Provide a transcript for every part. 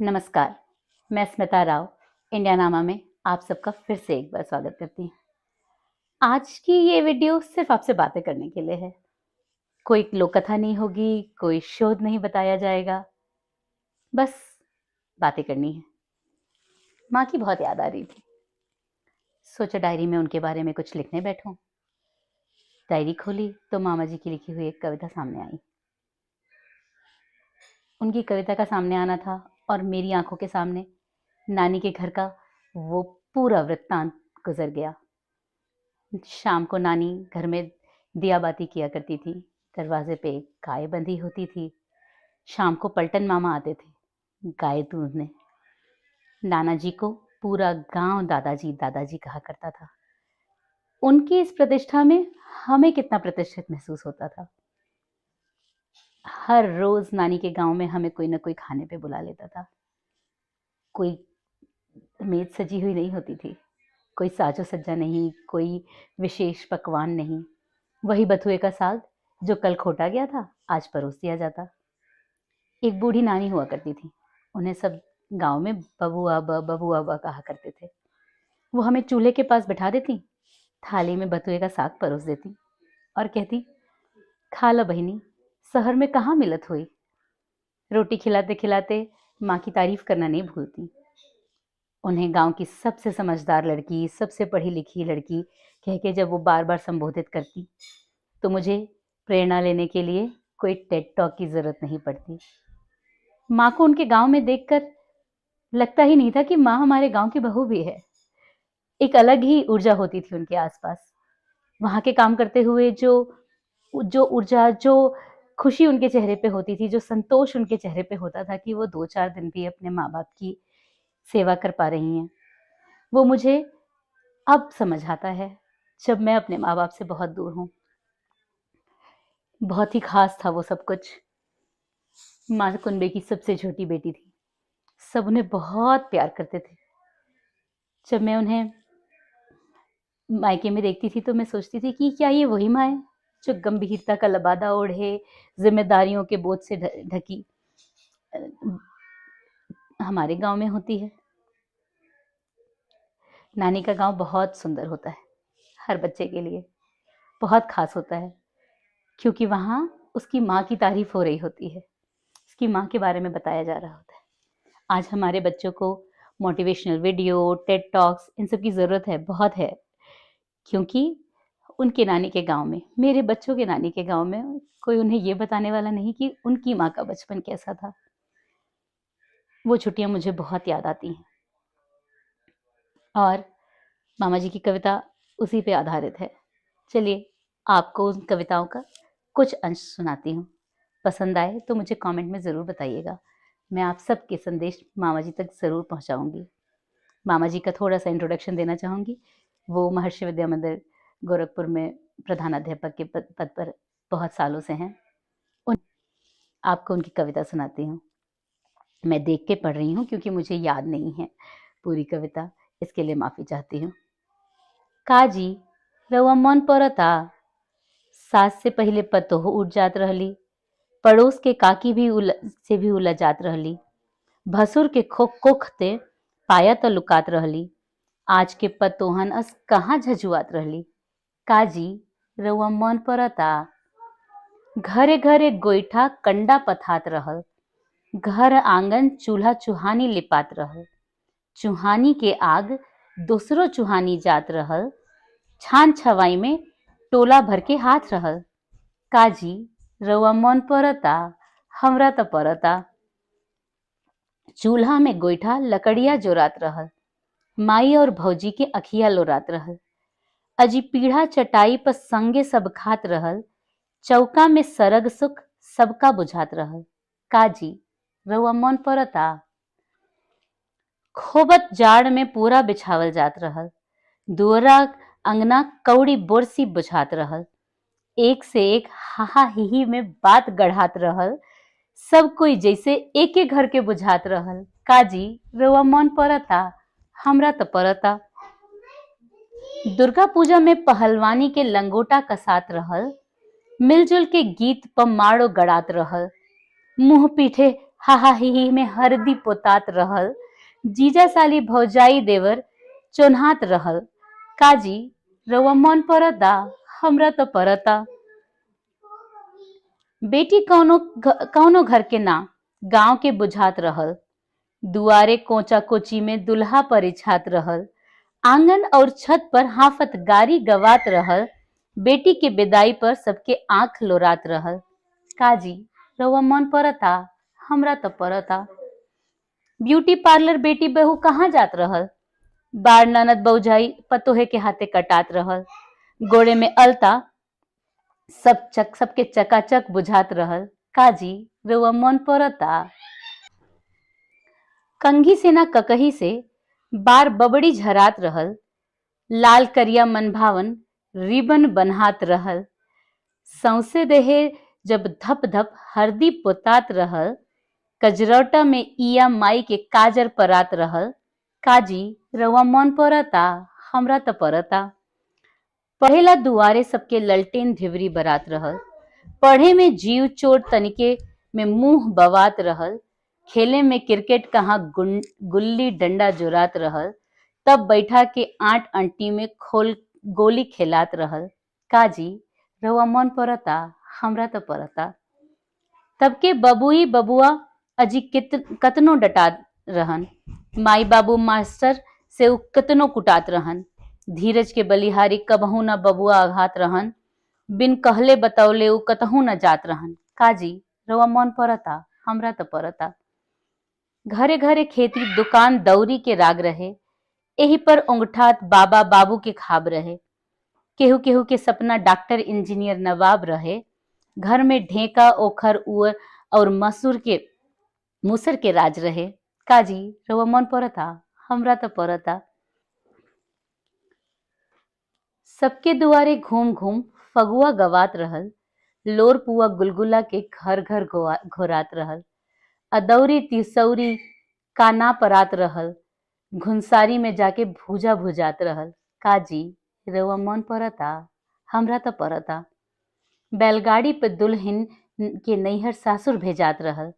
नमस्कार, मैं स्मिता राव इंडियानामा में आप सबका फिर से एक बार स्वागत करती हूँ। आज की ये वीडियो सिर्फ आपसे बातें करने के लिए है। कोई लोक कथा नहीं होगी, कोई शोध नहीं बताया जाएगा, बस बातें करनी है। माँ की बहुत याद आ रही थी, सोचा डायरी में उनके बारे में कुछ लिखने बैठूं। डायरी खोली तो मामा जी की लिखी हुई एक कविता सामने आई। उनकी कविता का सामने आना था और मेरी आंखों के सामने नानी के घर का वो पूरा वृत्तांत गुजर गया। शाम को नानी घर में दिया बाती किया करती थी, दरवाजे पे एक गाय बंधी होती थी। शाम को पलटन मामा आते थे गाय दूधने। नाना जी को पूरा गांव दादाजी दादाजी कहा करता था। उनकी इस प्रतिष्ठा में हमें कितना प्रतिष्ठित महसूस होता था। हर रोज नानी के गांव में हमें कोई ना कोई खाने पे बुला लेता था। कोई मेज सजी हुई नहीं होती थी, कोई साजो सज्जा नहीं, कोई विशेष पकवान नहीं। वही बथुए का साग जो कल खोटा गया था, आज परोस दिया जाता। एक बूढ़ी नानी हुआ करती थी, उन्हें सब गांव में बबुआ ब कहा करते थे। वो हमें चूल्हे के पास बैठा देती, थाली में बथुए का साग परोस देती और कहती, खा लो बहिनी, शहर में कहाँ मिलत हुई। रोटी खिलाते खिलाते माँ की तारीफ करना नहीं भूलती। उन्हें गांव की सबसे समझदार लड़की, सबसे पढ़ी लिखी लड़की कह के जब वो बार बार संबोधित करती तो मुझे प्रेरणा लेने के लिए कोई टेड टॉक की जरूरत नहीं पड़ती। माँ को उनके गांव में देखकर लगता ही नहीं था कि माँ हमारे गांव की बहू भी है। एक अलग ही ऊर्जा होती थी उनके आसपास। वहां के काम करते हुए जो जो ऊर्जा, जो खुशी उनके चेहरे पे होती थी, जो संतोष उनके चेहरे पे होता था कि वो 2-4 दिन भी अपने माँ बाप की सेवा कर पा रही हैं, वो मुझे अब समझ आता है जब मैं अपने माँ बाप से बहुत दूर हूँ। बहुत ही खास था वो सब कुछ। माँ कुनबे की सबसे छोटी बेटी थी, सब उन्हें बहुत प्यार करते थे। जब मैं उन्हें मायके में देखती थी तो मैं सोचती थी कि क्या ये वही माँ है जो गंभीरता का लबादा ओढ़े, जिम्मेदारियों के बोझ से ढकी हमारे गांव में होती है। नानी का गांव बहुत सुंदर होता है, हर बच्चे के लिए बहुत खास होता है, क्योंकि वहां उसकी माँ की तारीफ हो रही होती है, उसकी माँ के बारे में बताया जा रहा होता है। आज हमारे बच्चों को मोटिवेशनल वीडियो, टेड टॉक्स, इन सब की ज़रूरत है, बहुत है, क्योंकि उनके नानी के गांव में, मेरे बच्चों के नानी के गांव में कोई उन्हें ये बताने वाला नहीं कि उनकी माँ का बचपन कैसा था। वो छुट्टियां मुझे बहुत याद आती हैं और मामा जी की कविता उसी पे आधारित है। चलिए आपको उन कविताओं का कुछ अंश सुनाती हूँ। पसंद आए तो मुझे कमेंट में ज़रूर बताइएगा। मैं आप सबके संदेश मामा जी तक ज़रूर पहुँचाऊँगी। मामा जी का थोड़ा सा इंट्रोडक्शन देना चाहूँगी। वो महर्षि विद्या मंदिर गोरखपुर में प्रधानाध्यापक के पद पर बहुत सालों से हैं। आपको उनकी कविता सुनाती हूँ। मैं देख के पढ़ रही हूँ क्योंकि मुझे याद नहीं है पूरी कविता, इसके लिए माफ़ी चाहती हूँ। काजी रउआ मन पड़ता, सास से पहले पतोह उठ जात रहली, पड़ोस के काकी भी से भी उलझ जात रहली, भसुर के कोखते पाया त लुकात रहली, आज के पतोहन अस कहाँ झजुआत रहली। काजी रउआ मन पड़ता, घरे घरे गोईठा कंडा पथात रहल, घर आंगन चूल्हा चूहानी लिपात रहल, चूहानी के आग दूसरो चूहानी जात रहल, छान छवाई में टोला भर के हाथ रहल। काजी रउआ मन पड़ता, हमरा त पड़ता। चूल्हा में गोईठा लकड़िया जोरात रहल, माई और भौजी के अखिया लोरात रहल, अजी पीढ़ा चटाई पर संगे सब खात रहल, चौका में सरग सुख सबका बुझात रहल। काजी रउआ मन पड़ता, खोबत जाड़ में पूरा बिछावल जात रहल, दुअरा अंगना कौड़ी बोरसी बुझात रहल, एक से एक हाहा हिही में बात गढ़ात रहल, सब कोई जैसे एके घर के बुझात रहल। काजी रउआ मन पड़ता, हमरा त पड़ता। दुर्गा पूजा में पहलवानी के लंगोटा कसात रहल, मिलजुल के गीत पर माड़ो गड़ात रहल, मुंह पीठे हाहा ही में हरदी पोतात रहल, जीजा साली भौजाई देवर चोन्हात रहल। काजी रउआ मन परता, हमरा तो परता। बेटी कौनो घर के ना, गांव के बुझात रहल। दुआरे कोचा कोची में दुल्हा परिछात रहल। आंगन और छत पर हाफत गारी गवात रहल। बेटी के विदाई पर सबके आंख लोरात रहल। काजी रउआ मन परता, हमरा तो परता। ब्यूटी पार्लर बेटी बहू कहाँ जात रहल। बार ननद बौजाई पतोहे के हाथे कटात रहल। गोड़े में अलता सबके चकाचक बुझात रहल। काजी रउआ मन परता। कंघी से ना ककही से बार बबड़ी झरात रहल। लाल करिया मनभावन रिबन बन्हात रहल। सौसे देहे जब धप धप हरदी पोतात रहल। कजरौटा में इया माई के काजर परात रहल। काजी रउआ मन परता, हमरा तो परता। पढ़ेला दुआरे सबके ललटेन धिवरी बरात रहल। पढ़े में जीव चोट तनिके में मुंह बवात रहल। खेले में क्रिकेट कहाँ गुल्ली डंडा जोरात रहल। तब बैठा के आंट अंटी में खोल गोली खेलात रहल। काजी रउआ मन परता, हमरा तो परता। तब के बबुई बबुआ अजी कतनो डटा रहन। माई बाबू मास्टर से उ कतनो कुटात रहन। धीरज के बलिहारी कबहू न बबुआ आघात रहन। बिन कहले बतौले उ कतहू न जात रहन। काजी रउआ मन परता, हमरा तो परता। घरे घरे खेती दुकान दौरी के राग रहे। एही पर ओंगठात बाबा बाबू के खाब रहे। केहू केहू के सपना डॉक्टर इंजीनियर नवाब रहे। घर में ढेका ओखर उअर और मूसर के राज रहे। काजी रउआ मन परता, हमरा तो परता। सबके दुआरे घूम घूम फगुआ गवात रहल। लोर पुआ गुलगुला के घर घर घोरात रहल। अदौरी तिसौरी काना परात रहल। घुनसारी में जाके भूजा भुजात रहल। काजी रउआ मन परता, हमरा तो परता। बैलगाड़ी पे दुल्हन के नैहर सासुर भेजात रहल।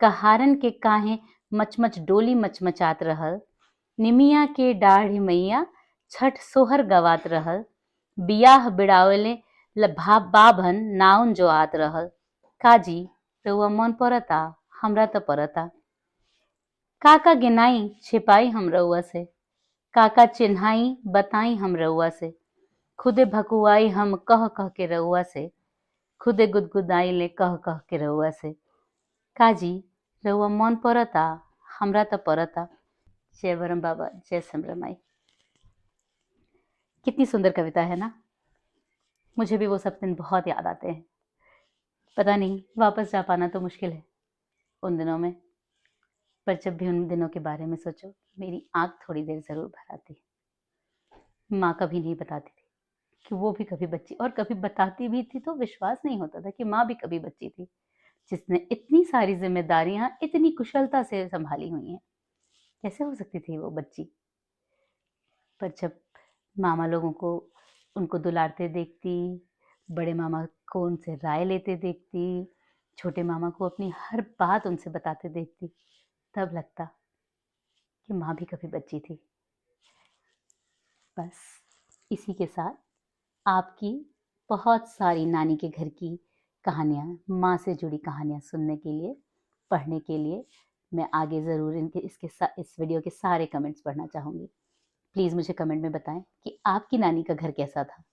कहारन के काहे मचमच डोली मचमचात रहल। निमिया के डाढ़ी मैया छठ सोहर गवात रहल। बियाह बिड़ावले बाभन नाउन जो आत रहल। काजी रउआ मन परता, हमरा तो परता। काका गिनाई छिपाई हम रउआ से, काका चिन्हाई बताई हम रउआ से। खुदे भकुआई हम कह कह के रउआ से, खुदे गुदगुदाई ले कह कह के रउआ से। काजी रउआ मन परता, हमरा तो परता। जय बरम बाबा, जय समरम माई। कितनी सुंदर कविता है ना। मुझे भी वो सब दिन बहुत याद आते हैं। पता नहीं वापस जा पाना तो मुश्किल है उन दिनों में, पर जब भी उन दिनों के बारे में सोचो मेरी आंख थोड़ी देर जरूर भर आती है। माँ कभी नहीं बताती थी कि वो भी कभी बच्ची, और कभी बताती भी थी तो विश्वास नहीं होता था कि माँ भी कभी बच्ची थी जिसने इतनी सारी जिम्मेदारियां इतनी कुशलता से संभाली हुई हैं। कैसे हो सकती थी वो बच्ची। पर जब मामा लोगों को उनको दुलारते देखती, बड़े मामा को उनसे राय लेते देखती, छोटे मामा को अपनी हर बात उनसे बताते देखती, तब लगता कि माँ भी कभी बच्ची थी। बस इसी के साथ आपकी बहुत सारी नानी के घर की कहानियाँ, माँ से जुड़ी कहानियाँ सुनने के लिए, पढ़ने के लिए मैं आगे ज़रूर इस वीडियो के सारे कमेंट्स पढ़ना चाहूँगी। प्लीज़ मुझे कमेंट में बताएं कि आपकी नानी का घर कैसा था।